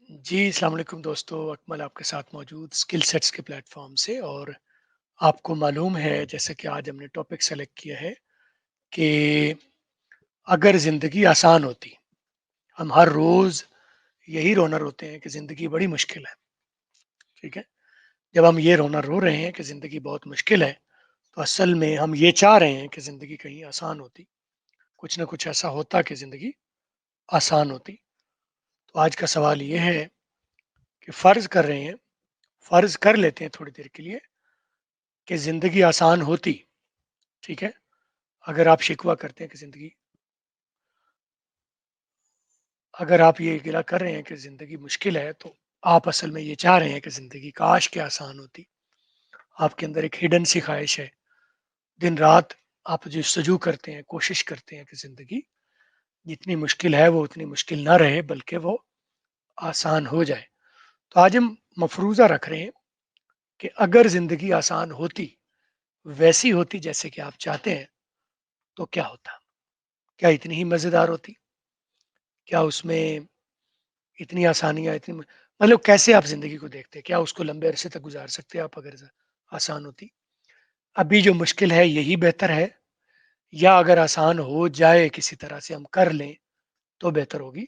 جی السلام علیکم دوستو، اکمل آپ کے ساتھ موجود اسکل سیٹس کے پلیٹ فارم سے۔ اور آپ کو معلوم ہے جیسا کہ آج ہم نے ٹاپک سلیکٹ کیا ہے کہ اگر زندگی آسان ہوتی، ہم ہر روز یہی رونا روتے ہیں کہ زندگی بڑی مشکل ہے، ٹھیک ہے؟ جب ہم یہ رونا رو رہے ہیں کہ زندگی بہت مشکل ہے، تو اصل میں ہم یہ چاہ رہے ہیں کہ زندگی کہیں آسان ہوتی، کچھ نہ کچھ ایسا ہوتا کہ زندگی آسان ہوتی۔ تو آج کا سوال یہ ہے کہ فرض کر رہے ہیں، فرض کر لیتے ہیں تھوڑی دیر کے لیے کہ زندگی آسان ہوتی، ٹھیک ہے؟ اگر آپ شکوہ کرتے ہیں کہ زندگی، اگر آپ یہ گلہ کر رہے ہیں کہ زندگی مشکل ہے، تو آپ اصل میں یہ چاہ رہے ہیں کہ زندگی کاش کہ آسان ہوتی۔ آپ کے اندر ایک ہڈن سی خواہش ہے، دن رات آپ جستجو کرتے ہیں، کوشش کرتے ہیں کہ زندگی جتنی مشکل ہے وہ اتنی مشکل نہ رہے بلکہ وہ آسان ہو جائے۔ تو آج ہم مفروضہ رکھ رہے ہیں کہ اگر زندگی آسان ہوتی، ویسی ہوتی جیسے کہ آپ چاہتے ہیں، تو کیا ہوتا؟ کیا اتنی ہی مزیدار ہوتی؟ کیا اس میں اتنی آسانیاں مطلب کیسے آپ زندگی کو دیکھتے ہیں؟ کیا اس کو لمبے عرصے تک گزار سکتے آپ اگر آسان ہوتی؟ ابھی جو مشکل ہے یہی بہتر ہے، یا اگر آسان ہو جائے کسی طرح سے ہم کر لیں تو بہتر ہوگی؟